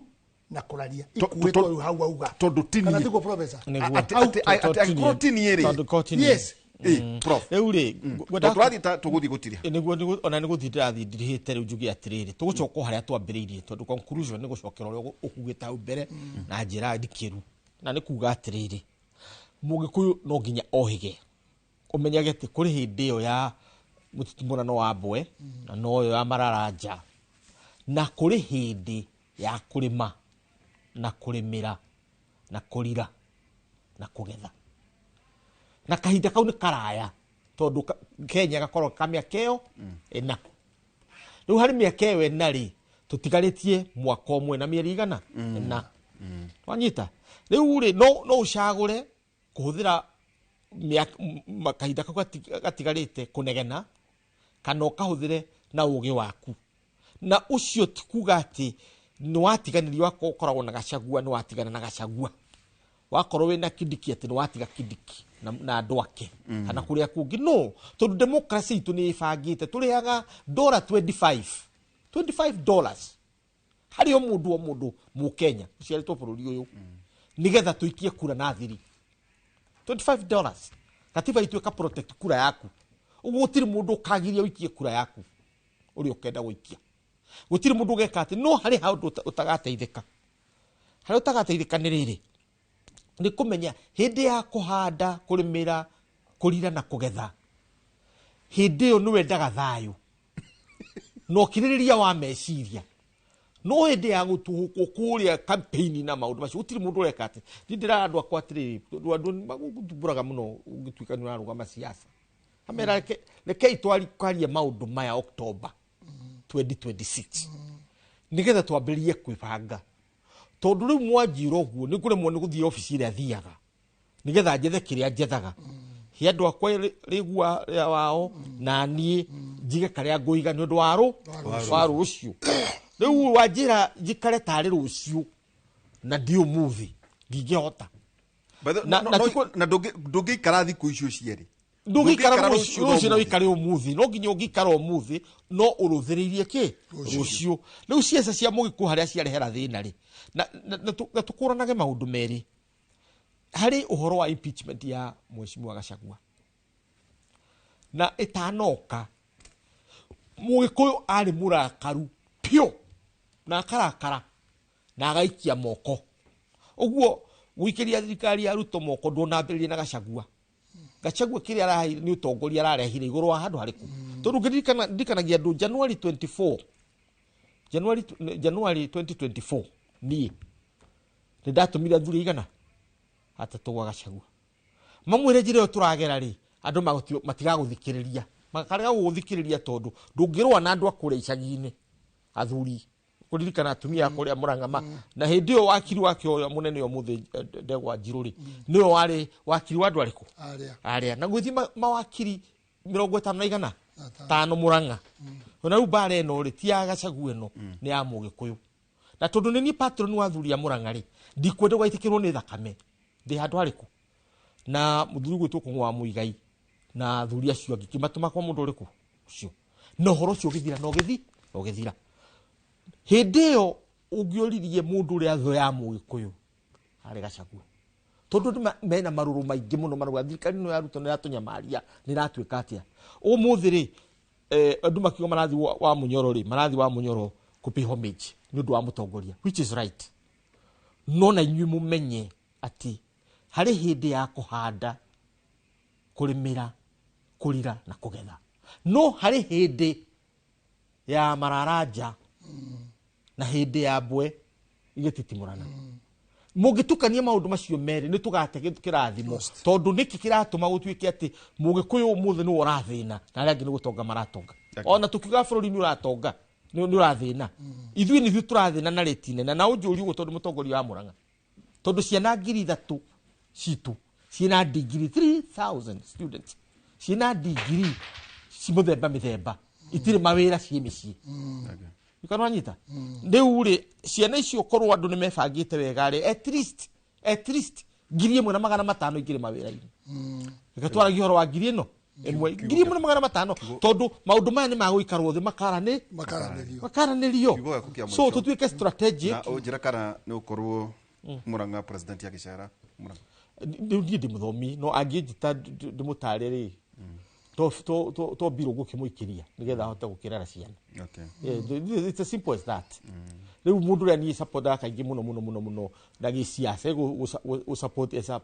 na kũraria ikuĩtwo rĩu hau auga tondũ kana tiguo professor angĩkorwo tini ĩrĩ yes prof rĩu rĩ tũrathiĩ tũgũthiĩ gũtiria nĩguo ona nĩ gũthiĩ ndĩrathiĩ ndirĩhĩte rĩu njuge atĩrĩrĩ tũgũcoka harĩa twambĩrĩirie tondũ conclusion nĩ gũcokera ũrĩa ũkugĩte hau mbere na njĩra ndikĩru na nĩ kuga atĩrĩrĩ Mũgĩkũyũ no nginya ohĩge ũmenyage atĩ kũrĩ hĩndĩ ĩyo ya mũtitimũrano wa Mbwe na no ĩyo ya mararanja na kũrĩ hĩndĩ ya kũrĩma na kũrĩmĩra na kũrira na kũgetha na kahinda kau nĩ karaya tondũ Kenya gakorwo kamĩaka ĩyo ĩna rĩu harĩ mĩaka ĩyo ĩna rĩ tũtigarĩtie mwaka ũmwe na mĩeri igana ĩna wanyita rĩu rĩ no ũcagũre kũhũthĩra kahinda kau gatigarĩte kũnegena kana ũkahũthĩre na ũgĩ waku na ũcio ti kuga atĩ nĩ watiganĩrio wakorwo ũkoragwo na Gachagua nĩ watigana na Gachagua wakorwo wĩna Kindiki atĩ nĩ watiga Kindiki na andũ ake kana kũrĩa kũngĩ no tondũ democracy itũ nĩ ĩbangĩte tũrĩaga $25 harĩ o mũndũ Mũkenya ũciarĩtwo bũrũri ũyũ nĩgetha tũikie kura na thiri $25 katiba itũ protect kura yaku ũguo gũtirĩ mũndũ ũkagiria ũikie kura yaku ũrĩa ũkenda gũikia gũtirĩ mũndũ ũgeka atĩ no harĩ handũ ũtagateithĩka harĩa ũtagateithĩka nĩ rĩrĩ nĩ kũmenya hĩndĩ ya kũhanda kũrĩmĩra kũrira na kũgetha hĩndĩ ĩyo nĩ wendaga thayũ no kirĩrĩria wa meciria no hĩndĩ ya gũtũhũkwo kũrĩa campaign na maũndũ macio gũtirĩ mũndũ ũreka atĩ ndĩrera andũ akwa atĩrĩrĩ andũ magũthumbũraga mũno ũngĩtuĩka nĩ ũrarũgama siasa amera rekei twarie maũndũ maya October 2026 nĩgetha twambĩrĩrie kwĩbanga tondũ rĩu mwanjira ũguo nĩ kũremwo nĩ gũthiĩ obici ĩrĩa thiaga nĩgetha njethe kĩrĩa njethaga he andũ akwa rĩgua wao na niĩ njige karĩa ngũiga nĩ ũndũ wa rũciũ rĩu wanjĩra njikare tarĩ rũciũ na ndi ũmũthĩ ndingĩhota na ndũngĩikara thikũ icio cierĩ ndũngĩikara rũciũ na wĩikare ũmũthĩ no nginya ũngĩikara ũmũthĩ no ũrũthĩrĩirie kĩ rũciũ rĩu ciaca cia Mũgĩkũyũ harĩa ciarehera thĩna rĩ na tũkũranage maũndũ merĩ harĩ ũhoro wa impeachment ya Mheshimiwa Gachagua na ĩtanoka Mũgĩkũyũ arĩ mũrakaru pio na akarakara na agaikia moko ũguo gwĩkĩria thirikari ya Ruto moko ndonambĩrĩria na Gachagua kĩrĩa arahire nĩ ũtongoria ararehire igũrũ wa handũ harĩkũ tondũ ndikanagia andũ January 2024 niĩ nĩndatũmire athuri igana atatũ gwa Gachagua mamwĩre njĩra ĩyo tũragera rĩ andũ matigagũthikĩrĩria makarega gũgũthikĩrĩria tondũ ndũngĩrũa na andũ akũrĩa icagi-inĩ athuri kũririkana atumia kũrĩa Mũrang'a na hĩndĩ ĩyo wakiri wake ũyũ mũnene ũmũthĩ Ndegwa Njirũ rĩ nĩwe warĩ wakiri wa andũ arĩkũ arĩa na gũthiĩ mawakiri 50 tano Mũrang'a na rĩu bara ĩno rĩ ti ya Gachagua ĩno nĩ ya Mũgĩkũyũ na tondũ nĩ niĩ patron wa athuri a Mũrang'a rĩ ndikwenda gwaitĩkĩrwo nĩ thakame ndĩ handũ harĩkũ na mũthuri gwĩtwo Kũng'ũ wa Mũigai na athuri acio angĩ kĩmatũma kwa mũndũ ũrĩkũ ũcio na ũhoro ũcio ũgĩthira na ũgĩthira hĩndĩ ĩyo ũngĩoririe mũndũ ũrĩa thũ ya Mũgĩkũyũ arĩ Gachagua tondũ mena marũrũ maingĩ mũno marũga thirikari ĩno ya Ruto nĩ ratũnyamaria nĩ ratuĩka atĩa ũmũthĩ rĩ andũ makiuga marathi wa Mũnyoro kũpĩ homage nĩ ũndũ wa mũtongoria which is right no na inyuĩ mũmenye atĩ harĩ hĩndĩ ya kũhanda kũrĩmĩra kũrira na kũgetha no harĩ hĩndĩ ya mararanja na hĩndĩ ya Mbwe igĩtitimũrana Mũngĩtukania maũndũ macio merĩ nĩ tũgate kĩrathimo tondũ nĩkĩ kĩratũma gũtuĩke atĩ Mũgĩkũyũ ũmũthĩ nĩ ũrathĩna na arĩa angĩ nĩ gũtonga maratonga. Ona tukiuga bũrũri nĩ ũratonga nĩ ũrathĩna. Ithuĩ nĩ tũrathĩna na rĩti nene na ũnjũri ũguo tondũ mũtongoria wa Mũrang'a. Tondũ ciana 3,000 citũ ciena degree 3,000 students ciena degree cimũthemba mĩthemba itirĩ mawĩra ciĩ mĩciĩ. Ikanwanyita rĩu rĩ ciana icio korwo andũ nĩ mebangĩte wega rĩ at least 1,500 ingĩrĩ mawĩra-inĩ. Reke twaragie ũhoro wa 1,000 1,500 tondũ maũndũ maya nĩ magũikarwo thĩ makaranĩrio so tũtuĩke strategic. Na ũnjĩra kana nĩ ũkorwo Mũrang'a president ya Iceera Mũrang'a ndiĩ ndĩ mũthomi no angĩnjĩta ndĩmũtare rĩ to mbirũ gũkĩmũikĩria nĩgetha ahote gũkĩrera ciana. It's as simple as that. Rĩu mũndũ ũrĩa niĩ supportaga kaingĩ mũno na gĩciaca gũ-support as an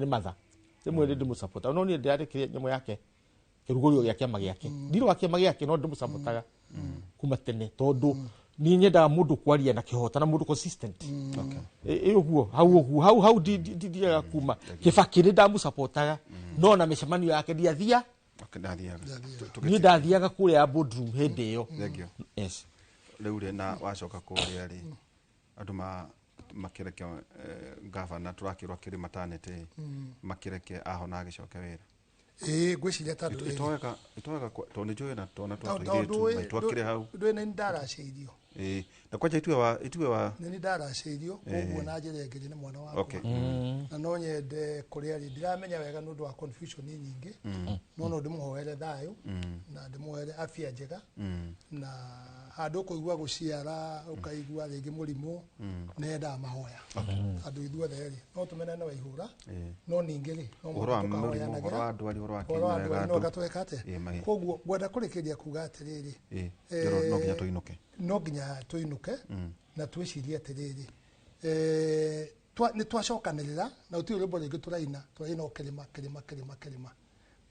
mother rĩmwe nĩ ndĩmũsupportaga no niĩ ndĩrarĩkĩria nyamũ yake kĩrugũrio gĩa kĩama gĩake ndirũga kĩama gĩake no ndĩmũsupportaga kuma tene tondũ niĩ nyendaga mũndũ kwaria na kĩhota na mũndũ consistent. Ũguo hau ndiaga kuma Kĩbakĩ nĩ ndamũsupportaga no na mĩcemanio yake ndiathiaga. Niĩ ndathiaga kũrĩa boardroom hĩndĩ ĩyo. Yes. Rĩu rĩ na wacoka kũrĩa rĩ andũ makĩreke gavana tũrakĩrwo Kĩrĩma-inĩ makĩreke ahona agĩcoke wĩra. Ngwĩciria ta andũ itoega tondũ nĩ njũĩ na twana twatũirĩtu twakĩrĩ hau ndũ nĩ ndaracĩirio na kwanja itue wa nĩ ndaracĩirio ũguo na njĩra ĩngĩ nĩ mwana wakwa na no nyende kũrĩa rĩ ndiramenya wega nĩ ũndũ wa confusion nyingĩ no ndĩmũhoere thayũ na ndĩmũhoere afya njega na handũ kũigua gũciara ũkaigua rĩngĩ mũrimũ nenda mahoya andũ ithuothe rĩ no tũmenane wa ihũra no ningĩ rĩ no ũhoro wa ndwari ũhoro wa kĩnyuega no gatweka atĩ koguo ngwenda kũrĩkĩria kuga atĩrĩrĩ no nginya tũinũke na twĩcirie atĩrĩrĩ nĩ twacokanĩrĩra na ũtirĩ rwĩmbo rĩngĩ tũraina kĩrĩma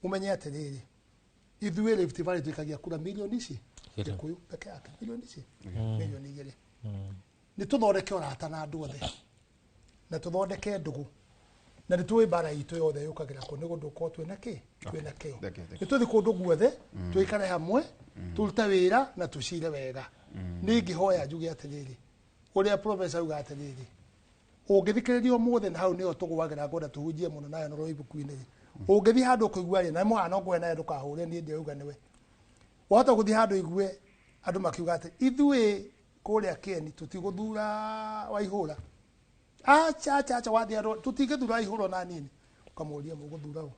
mũmenye atĩrĩrĩ ithuĩ Rift Valley twĩkagia kura milioni ici Gĩkũyũ peke yake milioni ici milioni 2 nĩ tũthondeke ũrata na andũ othe na tũthondeke ndũgũ na nĩ tũĩ mbara itũ yothe yũkagĩra kũ nĩ gũndũ twĩna kĩo nĩ tũthiĩ kũndũ guothe tũikare hamwe tũrute wĩra na tũcire wega. Ningĩhoya njuge atĩrĩrĩ ũrĩa professor auga atĩrĩrĩ ũngĩthikĩrĩria ũmũthĩ na hau nĩyo tũgũagĩra ngwenda tũhunjie mũno nayo no ibuku-inĩ ũngĩthiĩ handũ kũigua rĩ na mwana ngwe naye ndũkahũre niĩ ndĩauga nĩwe wahota gũthiĩ handũ igue andũ makiuga atĩ ithuĩ kũrĩa Kĩeni tũtigũthura Waihũra acha wathiĩ andũ tũtingĩthura Waihũra na nini ũkamũria mũgũthura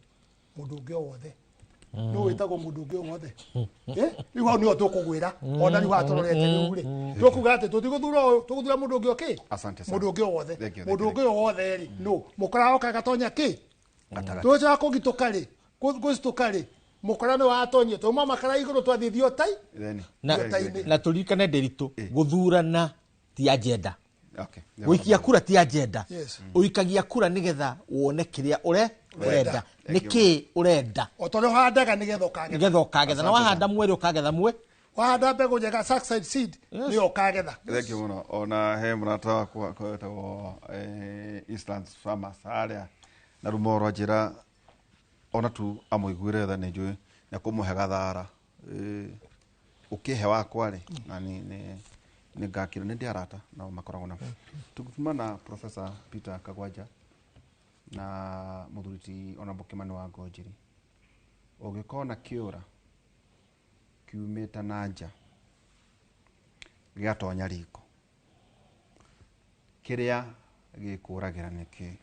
mũndũ ũngĩ wothe no wĩtagwo mũndũ ũngĩ wothe rĩu hau nĩyo tũkũgwĩra ona rĩu hatũrorete rĩu rĩ tũkuga atĩ tũgũthura mũndũ ũngĩ ũkĩ mũndũ ũngĩ wothe rĩ no mũkora oka gatonya kĩ tũcoka kũgitũka rĩ gũcitũka rĩ mũkora nĩ watonyio tũma makara igũrũ twathithio tai na tũririkane ndĩritũ gũthurana ti agenda gũikia kura ti agenda ũikagia kura nĩgetha wone kĩrĩa ũrenda nĩkĩ ũrenda otorĩa ũhandaga nĩgetha ũkagetha na wahanda mweri ũkagetha mwe wahanda mbegũ njega succide seed nĩyo ũkagetha. Thengiũ mũno ona he mũrata wakwa kwetagwo Eastland Farmers harĩa na Rumoro njĩra ona tu amũiguĩre tha nĩ njũĩ na kũmũhe gathara ũkĩhe wakwa rĩ na nĩ ngakĩra nĩ ndĩarata na makoragwo na tukuma na Professor Peter Kagwanja na mũthuriti ona Bukimani wa Ngonjiri ũngĩkorwo na kĩũra kiumĩte na nja gĩatonya riko kĩrĩa gĩkũragĩra nĩkĩ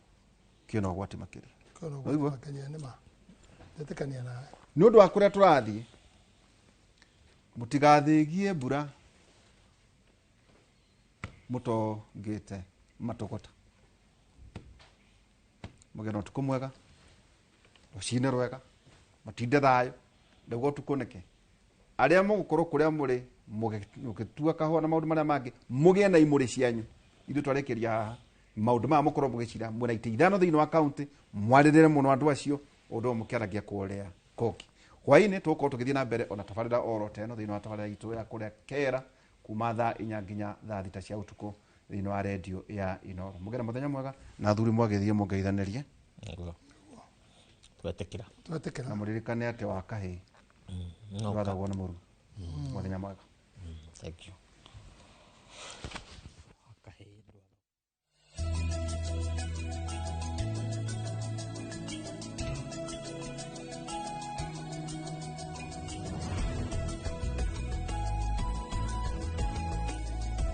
kĩona ũgwati makĩria nĩ ũndũ wa kũrĩa tũrathiĩ mũtigathĩgie mbura mũtongĩte matũgũta mũgĩe na ũtukũ mwega rũcinĩ rwega matinde thayũ nĩguo ũtukũ nĩkĩ arĩa mũgũkorwo kũrĩa mũrĩ mũgĩtua kahũa na maũndũ marĩa mangĩ mũgĩe na imũrĩ cianyu ithuĩ twarĩkĩria haha maũndũ maya mũkorwo mũgĩcira mwĩna itĩ ithano thĩinĩ wa kaũntĩ mwarĩrĩre mũno andũ acio ũndũ mũkĩaragia kũrĩa Koki hwaĩ-inĩ tũgũkorwo tũgĩthiĩ na mbere ona tabarĩra oro teno thĩinĩ wa tabarĩra itũ ya kũrĩa Kera kuma thaa 4 nginya thaa 6 cia ũtukũ thĩinĩ wa redio ya Inooro. Mũgĩe na mũthenya mwega na athuri mwagĩthiĩ mũngeithanĩrie. Twetĩkĩra na mũririkane atĩ wa kahĩĩ wathagwo nĩ mũru. Mũthenya mwega. Thank you.